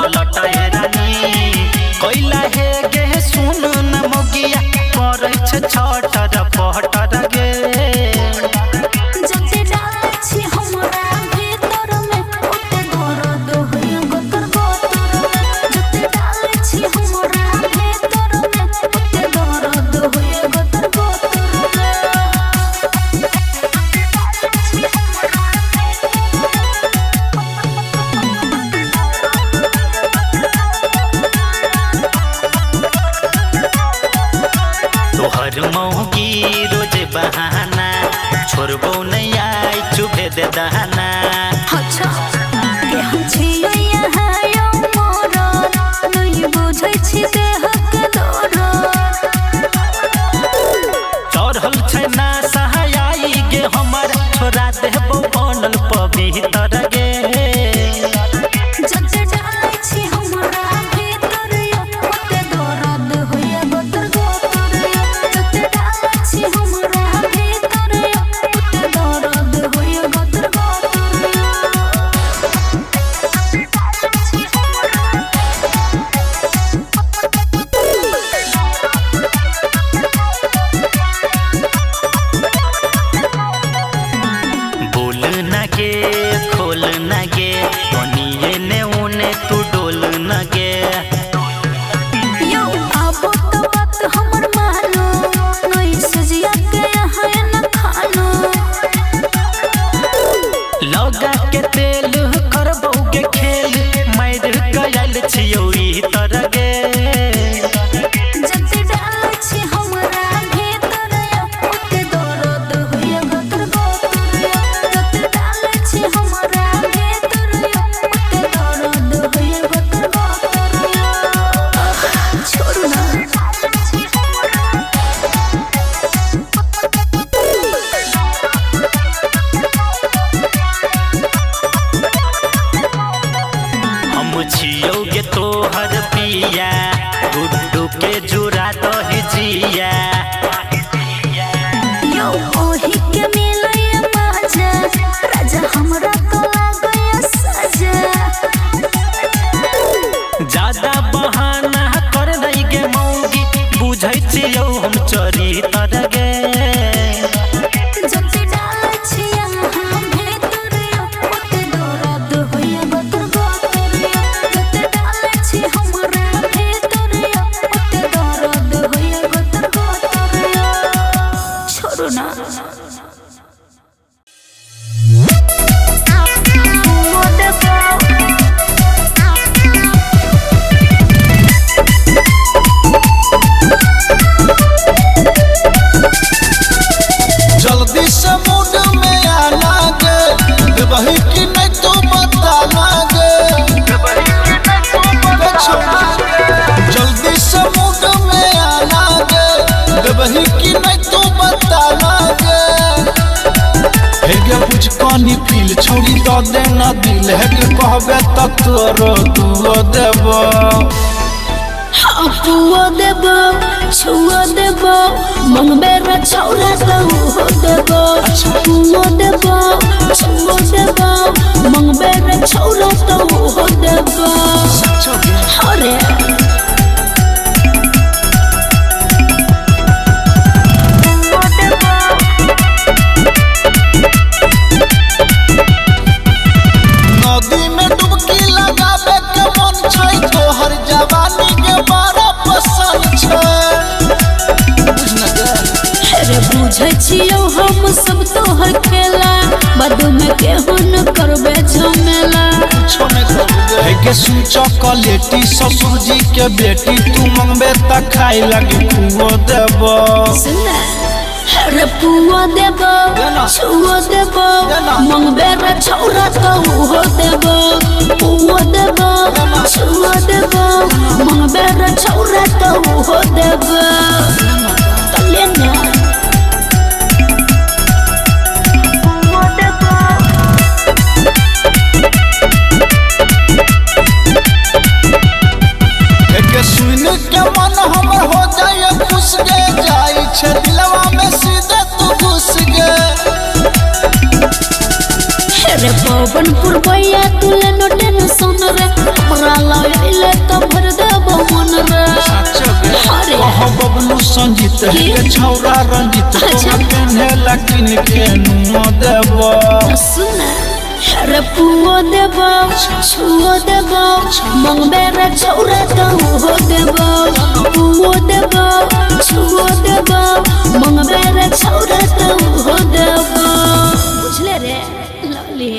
पलट रानी कैला हे गे सुन न मोगिया करे छे छटर पहटर गे तोहर मौगी रोज बहाना छोड़बो नहीं आई चुभे दे दहाना अच्छा के हम छियै यहाँ यो मोरो नहीं बुझै छी देह के दोरो चढ़ल छै ना सहाय गे हमर छोरा देबो बनल पवित्र गे खोल न गे ओनिए ने उने तू डोल न गे यो आबो तो बात हमर मानो नहीं सजिया के यहाँ न खानो लगा के तेल करबो गे खेल मार गयल छियौ ई तर गे छियौ गे तोहर पिया गुड्डू के जुरा दही जिया यो ओही के मिलैया मजा राजा हमरा तो लागैया सजा ज्यादा बहाना कर नहीं गे मौगी बुझै छियौ हम चरित्र गे जल्दी से मूड में आना गे वही की नहीं तो बताना गे जल्दी से मूड में आना गे वही की नहीं तो बताना गे बुझ कानी फील छोड़ी तो देना दिल है कि कहबे तक तोरो दुओ देबो पुआ देबो छुआ देबो मंगबे रे छौरा तो हो देबो पुआ देबो छुआ देबो मंगबे रे छौरा तो हो देबो अरे नदी में डुबकी लगाबे के मन छै तोहर जवानी के बड़ा पसंद छै अरे बुझै छियौ हम सब तोहर खेला बदू में केहू न करबे झमेला कुछो नहीं करबे है के सुन चॉकलेटी ससुर जी के बेटी तू मंगबे त खाई लगी खुओ देबो सुना अरे पुआ देबो छुआ देबो मंगबे रे छौरा तो हो देबो पुआ देबो छुआ देबो मंगबे रे छौरा तो हो देबो तले ना पुआ देबो के सुन के मन हमर हो जाए खुश गे जाई छे दिलवा में सीधे तू घुस गे रे पवन पुरबैया तुले नोटे न सुन रे हमरा माला ले तो भर देबो मन रे अरे बबलू संजीत है छौरा रंजित पेन्हेला किन के नुआ देबो सुन रे पुओ देबो छुओ देबो मंगबे रे छौरा तो हो देबो पुओ देबो छुओ देबो मंगबे रे छौरा तो हो देबो बुझले रे लवली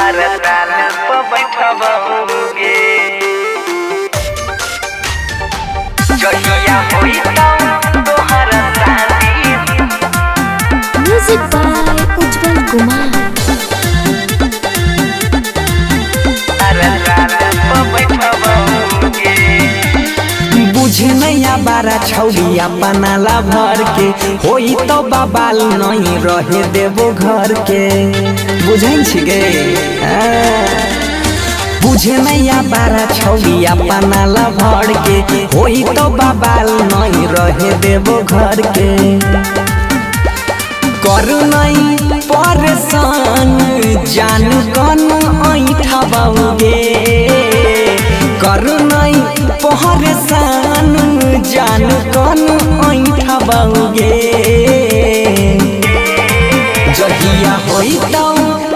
अरे रान पे बैठबोगे जहिया होई तोहर शादी म्यूजिक बाय उज्जवल कुमार अरे रान पे बैठबोगे बुझे नैया बारा छौड़िया बनाला भर के होई तो बाबाल नहीं रहे देवो घर के बुझे छिगे बुझे नैया बारा छौड़िया बनाला भर के होई तो बाबाल नहीं रहे देवो घर के करू नहीं परेशान जान कन ऐठबोगे करू नहीं परेशान जान कन ऐठबोगे जहिया होई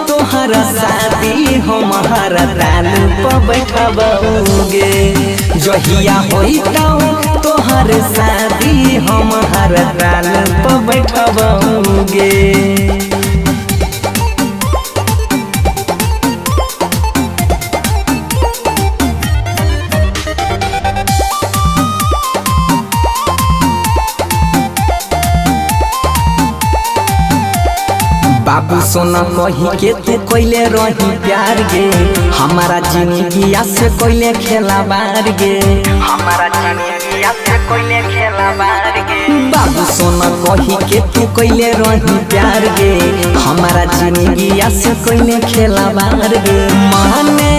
तोहर शादी हमार रान पे बैठबोगे जहिया होई तोहर शादी हमार रान पे बैठबोगे बाबू सोना कही के तू कोइले रही प्यार गे हमारा जिंदगी से कोइले खेला बार गे हमारा जिंदगी से कोइले खेला बार गे बाबू सोना कही के तू कोइले रही प्यार गे हमारा जिंदगी से कोइले खेला बार गे माने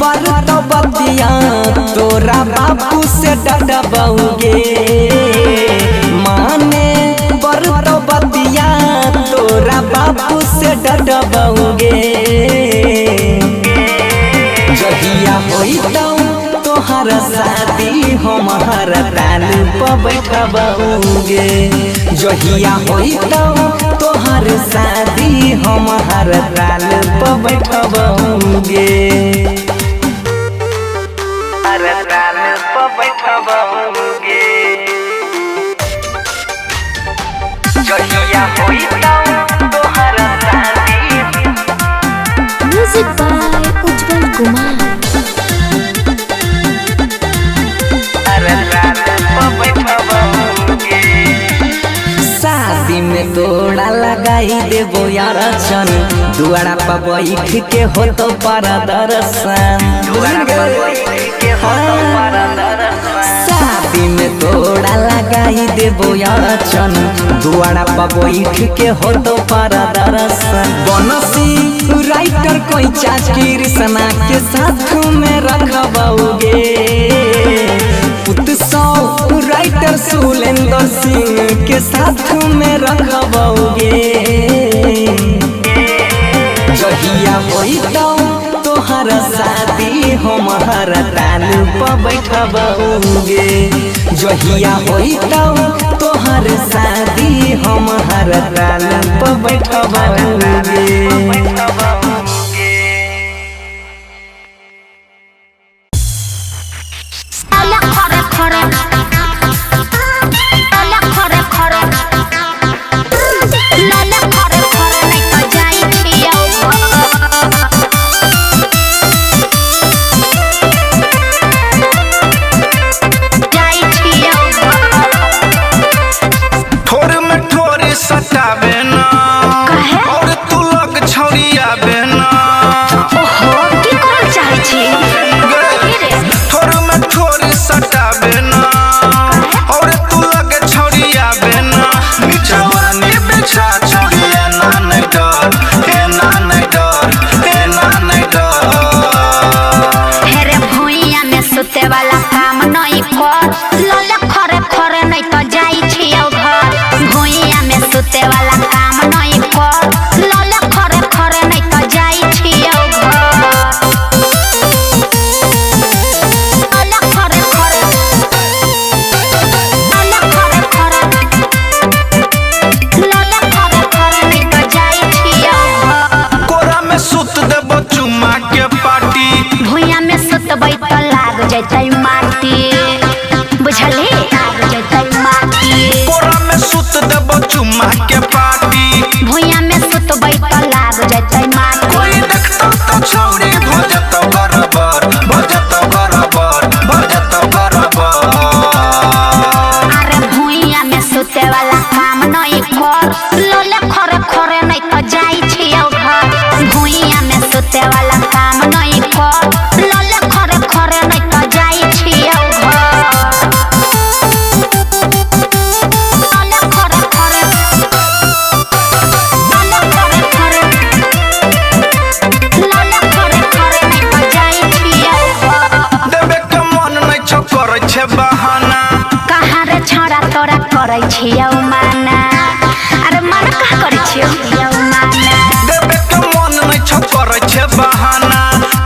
पर तो बतिया तोरा बाबू से डडबोगे माने पर तो बतिया तोरा बाबू से डडबोगे जहिया होई तोहर शादी हमार रान पे बैठबोगे जहिया होई तोहर शादी हमार रान पे बैठबोगे अरे रान पे बैठबोगे जहिया होई तोहर शादी म्यूजिक बाय उज्जवल कुमार अरे रान पे बैठबोगे शादी में तोड़ा लगाई देबो यार चन दुआरा पर बैठ के हो तो पर दर्शन शादी में तोड़ा लगाई देबो यार चन दुआरा पर बैठ के हो तो पर दर्शन बनसी राइटर कोई चाचकी सना के साथ में रखबोगे उत्सव राइटर सुलेंद्र सिंह के साथ में रखबोगे जहिया होई तोहर शादी हमार रान पे बैठबोगे जहिया होई तोहर शादी हमार रान पे बैठबोगे सटावे ना और तू लग छौड़ियावे ना ओहो की कर चाहे छी थोड़ में थोड़ी सटावे ना सुतबै त लाग जैतै माटी बुझले लाग जैतै माटी कोरा में सुत देबो चुम्मा के पार्टी भुइया में सुतबै त लाग जैतै माटी कोई देखतो तो छौरी भजतो बराबर अरे भुइया में सुते वाला काम नहीं कर लोले खरे खरे नहीं तो जाई छियौ घर भुइया में सुते वाला काम नहीं कर लोले खरे खरे नहीं तो जाई छियौ घर लोले खरे खरे नहीं तो जाई छियौ घर देबे के मन नहीं छौ करे छे बहाना कहाँ रे छोरा तोरा करे छियौ माना अरे मन कहाँ करे छियौ माना देबे के मन नहीं छौ करे छे बहाना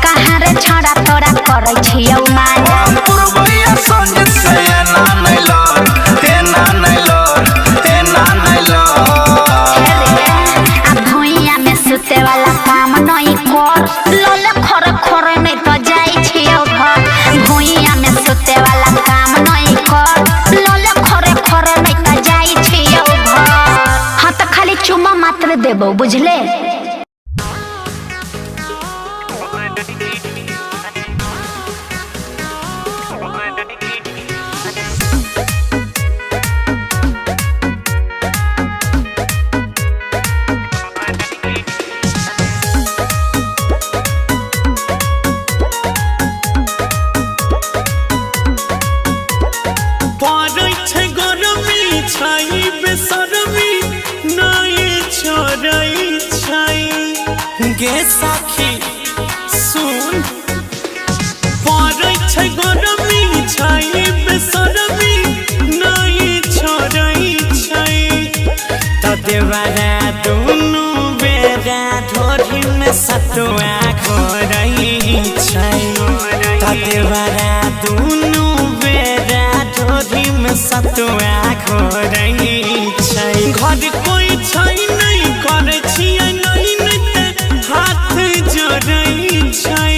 कहाँ रे छोरा तोरा करे छियौ माना पुरबैया संजीत से ना नहीं लड़ आ भुइया में सुते वाला काम नहीं कर लोले खरे खरे नहीं तो जाई छियौ घर भुइया में सुते वाला काम नहीं कर लोले खरे खरे नहीं तो जाई छियौ घर हाँ तो खाली चुम्मा मात्र देबो बुझले पड़ै छै गरमी छै बेसरमी नहीं छोड़ै छै गे साखी सुन पड़ै छै गरमी छै बेसरमी नहीं छोड़ै छै त देवरा दुनु बेरा ढोरी में सतुआ खोरै छै त देवरा दुनु बेरा ढोरी में सतुआ खोरै छै घर कोई छै नहीं करे छियै नहीं ते हाथ जोड़ै छै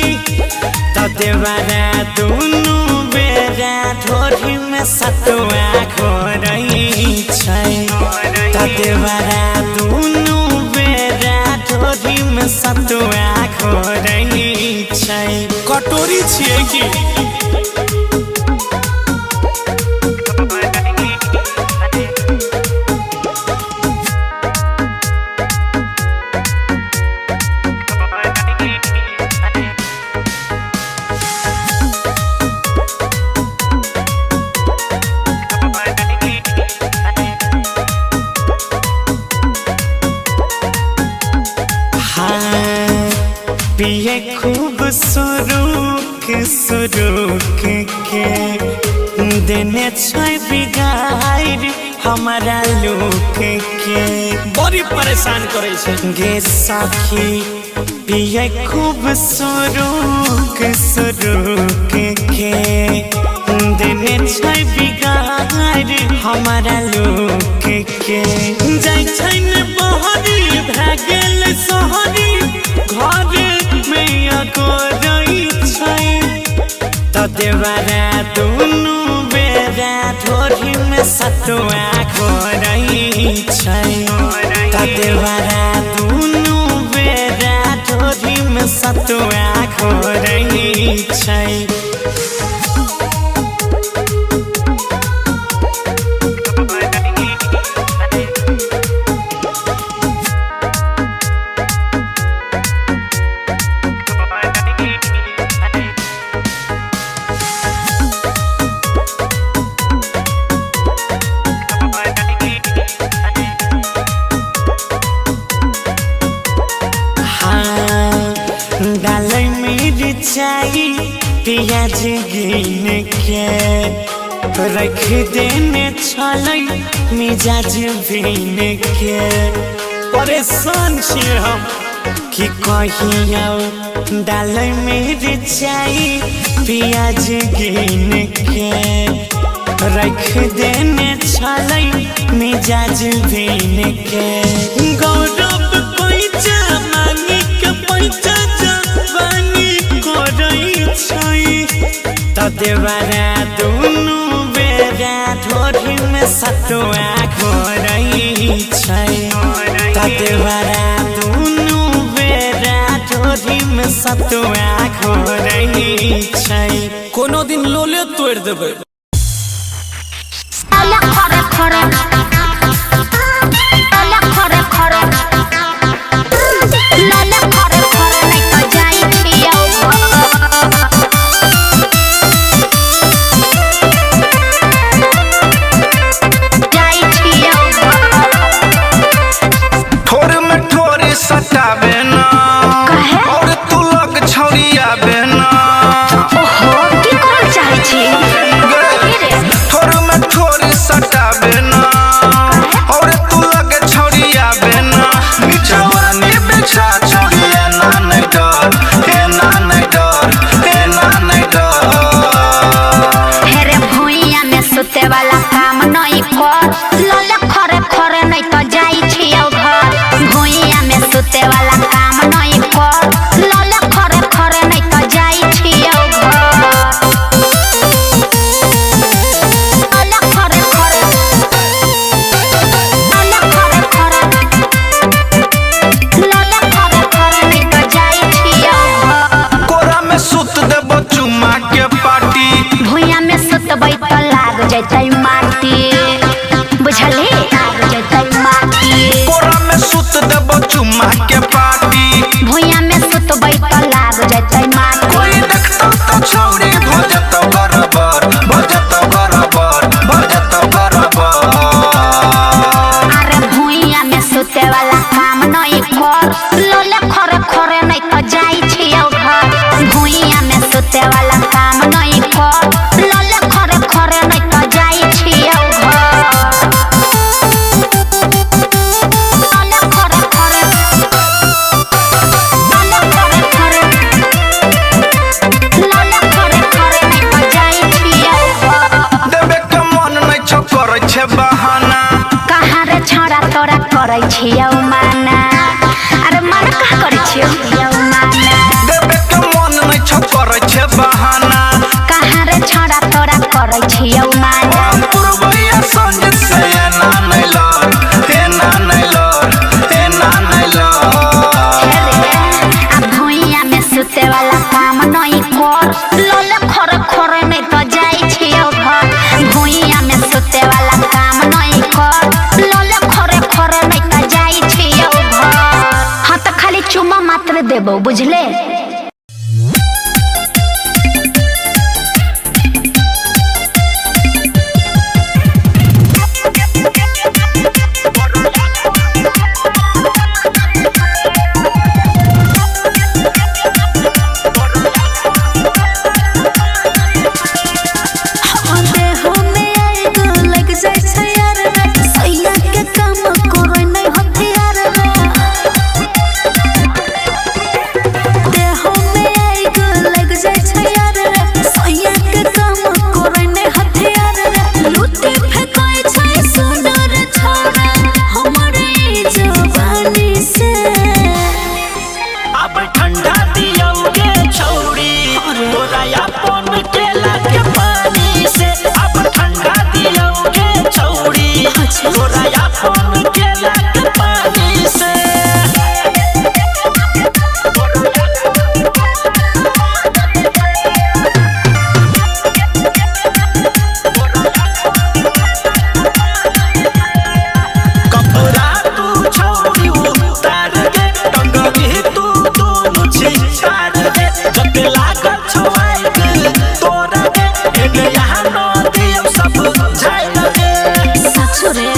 त देवरा दुनु बेरा ढोरी में सतुआ खोरै छै त देवरा दुनु बेरा ढोरी में सतुआ खोरै छै कटोरी छियै की पिए खूब सुरुक के देने छै बिगाड़ हमारा लोक के बड़ी परेशान करे छै गे साखी पिए खूब सुरुक के देने छै बिगाड़ हमारा लोक के जाय छै ने बहरी भए गेल सहरी घर में अकोरै छै त देवरा दुनु बेरा ढोरी में सतुआ खोरै छै त देवरा दुनु बेरा ढोरी में सतुआ खोरै छै डालै मिरचाई प्याज गिन के रख देने छलै मिजाज बीन के परेशान छियै हम कि कहियो डालै मिरचाई प्याज गिन के रख देने छलै मिजाज बीन के गौरव पैचा मांगी के पैचा जवानी करै छै देवरा दुनु बेरा ढोरी में सतुआ घोरई छै देवरा दुनु बेरा ढोरी में सतुआ घोरई छै कोनो दिन लोले तोड़ देबै सटाबे ना और तू लग छौरियाबे ना ओहो की करल चाहे छी थोर में थोर सटाबे ना और तू लग छौरियाबे ना जवानी बिछा छौरिया ना नहीं डर हे ना नहीं डर हे ना नहीं डर हेरे भुइया में सुते वाला काम नहीं कर लले खरे खरे नहीं तो जाई छियौ घर भुइया में सुते वाला काम नहीं कर लले खरे खरे नहीं तो जाई छियौ घर लले खरे खरे लले खरे खरे नहीं तो जाई छियौ घर कोरा में सुत देबो चुमा के पार्टी भुइया में सुतबै त लाग जैतै माटी बुझली लाग जैतै माटी कोरा में सुत देबो चुमा के पार्टी भुइया में सुतबै त लाग जैतै माटी कोई देखतो तो छौरी भजतो बराबर भजतो बराबर भजतो बराबर अरे भुइया में सुते वाला काम नहीं कर लले खरे खरे नहीं तो जाई छियौ घर भुइया में सुते वाला काम नहीं कर लले खरे खरे नहीं तो जाई छियौ घर लले खरे खरे लले खरे खरे लले खरे खरे नहीं तो जाई छियौ घर देबे के मन नहीं छ करे छे बहाना कहाँ रे छोरा तोरा करे छियौ माना अरे माना कहाँ करे छियौ माना देबे के मन नहीं छ करे छे बहाना कहाँ रे छोरा तोरा करे छियौ माना पुरबैया संजीत से ना नहीं लड़ हे ना नहीं लड़ हे ना नहीं लड़ आ भुइया में सुते वाला काम नहीं कर लले खरे खरे नहीं तो जाई छियौ घर भुइया में सुते वाला काम नहीं कर लले खरे खरे नहीं तो जाई छियौ घर हाँ तो खाली चुमा मात्र देबो बुझले देहो में आई गो लग जाय छै यार सैया के काम कोरै नै हथियार देहो में आई गो लग जाय छै यार सैया के काम कोरै नै हथियार लूटे फेंकै छै सुंदर छोरा हमरे जवानी से अब ठंडा दियोगे छौरी तोरा अपन केला के पानी से अब ठंडा दियोगे छौरी तोरा अपन केला के पानी से कपड़ा तू छौरी उतार के टंगरी तू दोनों छिछार के जब लागल छवाई के तोरा के एने यहाँ न दियो सब जाय लगे ससुरे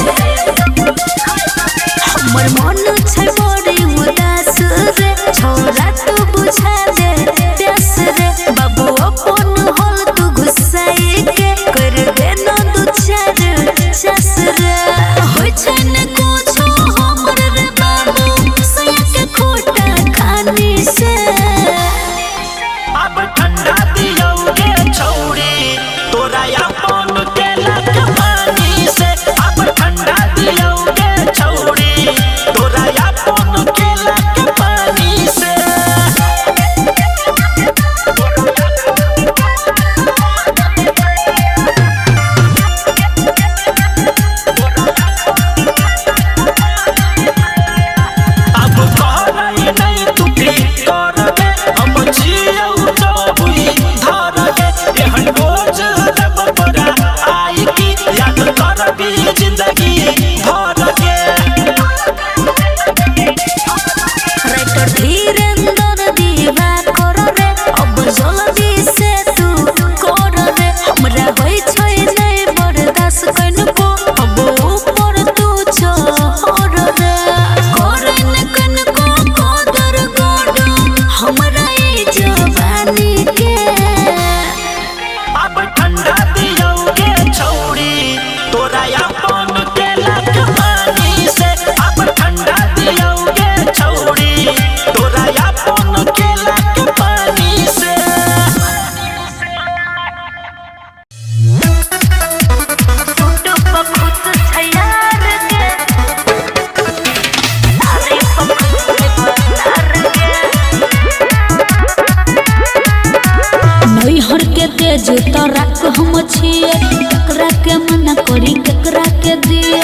तो रख हम छिए केकरा के मना करी केकरा के दिए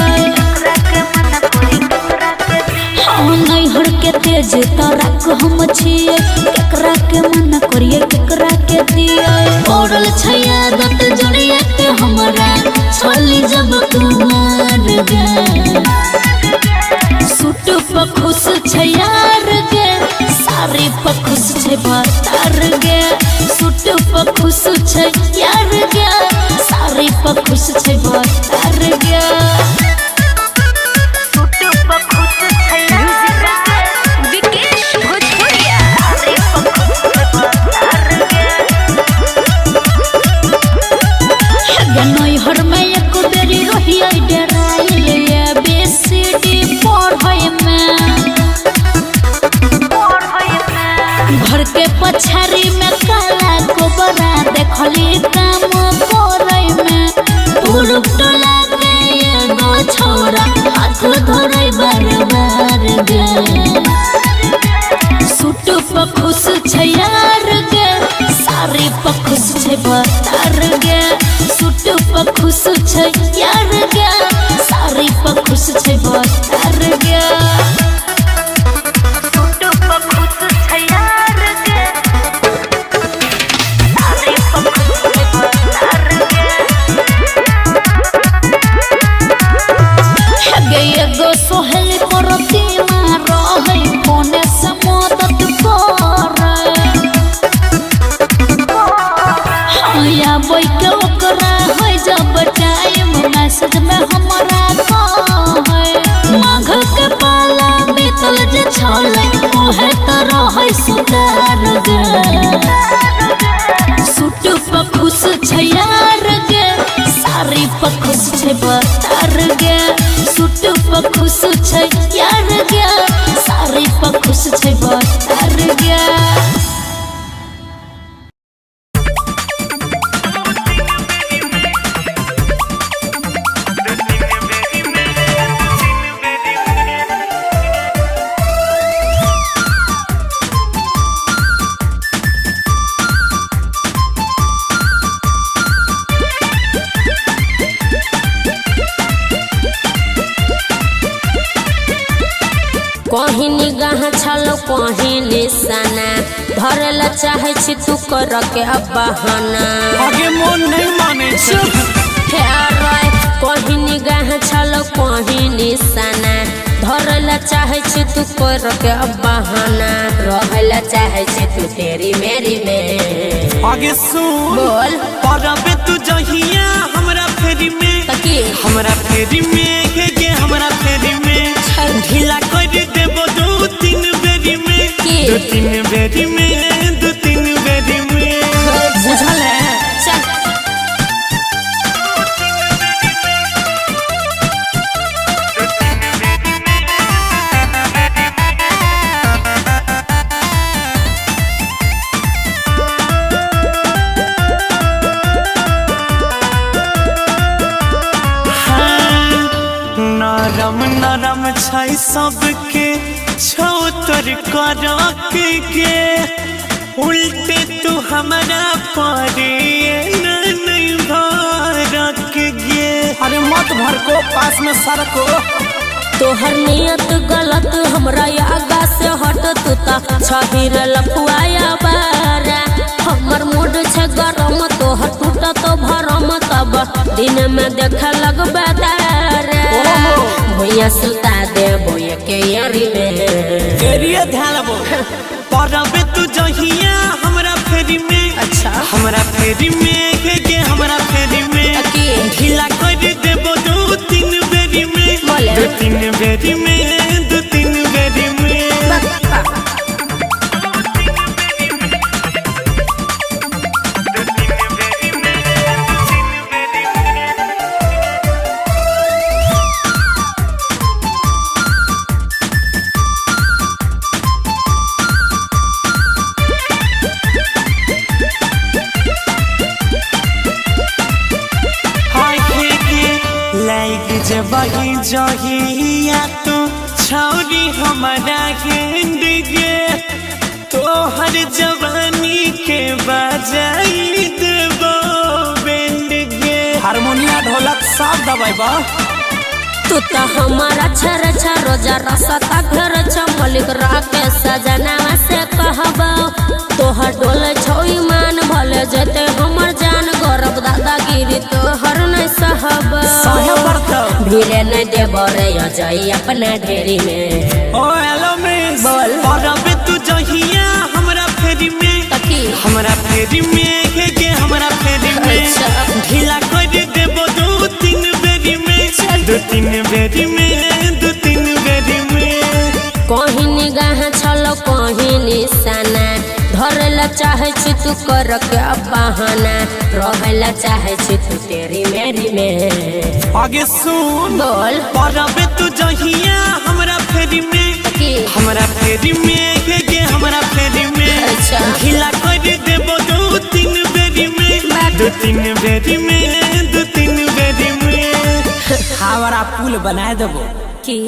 नैहर के तेज तो रख हम छिए केकरा के मना करिए केकरा के दिए पड़ल छैया दत जोड़िया के हमरा छोली जब कुमार गे सूट पर खुश छै यार गे साड़ी पर खुश छै बतार गे सूट पर खुश छै यार गे साड़ी पर खुश छै बतार गे नैहर में एक बेरी रहिए डराइल बेसीडी पढ़े में घर के पछाड़ी में काला गोबरा देखली काम करे में पुरुष टोला के एगो छोरा हाथ धरे बार बार गे सूट पर खुश छै यार गे साड़ी पर खुश छै बतार गे सूट पर खुश छै यार गे साड़ी पर खुश छै बतार गे सूट पर खुश छै यार गे साड़ी पर खुश छै बतार गे एगो सोहेल परती मार है फोने से मदद या बोई के ओकरा है जब टाइम मैसेज में हमरा है माघ के पाला बीतल जे छले ओहे तरह है सुधार गे सूट पर खुश छै यार गे साड़ी पर खुश छै बतार गे सूट पर खुश छै यार गे साड़ी पर खुश छै बतार गे कहीं निगाह छलो कहीं निशाना धरल चाहे छी तू कर के अब बहाना आगे मन नहीं माने कहीं निगाह छलो कहीं निशाना धरल चाहे छी तू कर के अब बहाना रहल चाहे छी तू तेरी मेरी में आगे सुन बोल परबे तू जहिया हमरा फेरी में हमरा फेरी में के हमरा फेरी में ढीला कर देबो दो तीन बेरी में दो तीन बेरी में दो तीन बेरी में बुझल है चल नरम नरम छै सबके छौ तोर करक के उल्टे तू हमरा परे नहीं भरक गे अरे मत भर को पास में सरको तोहर नियत गलत हमरा आगा से हट तू ता छहिर लफुआया बारा हमर मूड छ गरम तोहर टूट तो भरम तब दिन में देख लगबे तारा भैया सुता दे भैया के यारी में एरिया ध्यान लो परबे तू जहिया हमरा फेरी में अच्छा हमरा फेरी में के हमरा फेरी में ढीला कर देबो दो तीन बेरी में दो तीन बेरी में दो तीन बेरी में जबही जहिया तो छौरी हमारा गेंद गे तोहर जवानी के बजाई देबो सब दबाई बा तू तो हमारा छर रोजा रसता घर मलिक राके सजनावा से कहबो तोहर डोल छोई मान भले जते हमर जान गौरव दादागिरी तोहर न सहब भीरे न देबो रे अजय अपना ढेरी में। ओ हेलो मिस बोल। परबे तू जहिया हमरा फेरी में तकी हमरा फेरी में के हमरा फेरी में अच्छा। ढीला कर देबो 2-3 बेरी में 2-3 बेरी में 2-3 बेरी में कहीं निगाह छलो कहीं निशाना धरेला चाहे छी तू कर के बहाना रहेला चाहे छी तू तेरी मेरी में। आगे सुन बोल। परबे तू जहिया हमरा फेरी में की हमरा फेरी में के हमरा फेरी में अच्छा। ढीला कर देबो 2-3 बेरी में 2-3 बेरी में 2-3 बेरी में हमारा पुल बना देबो की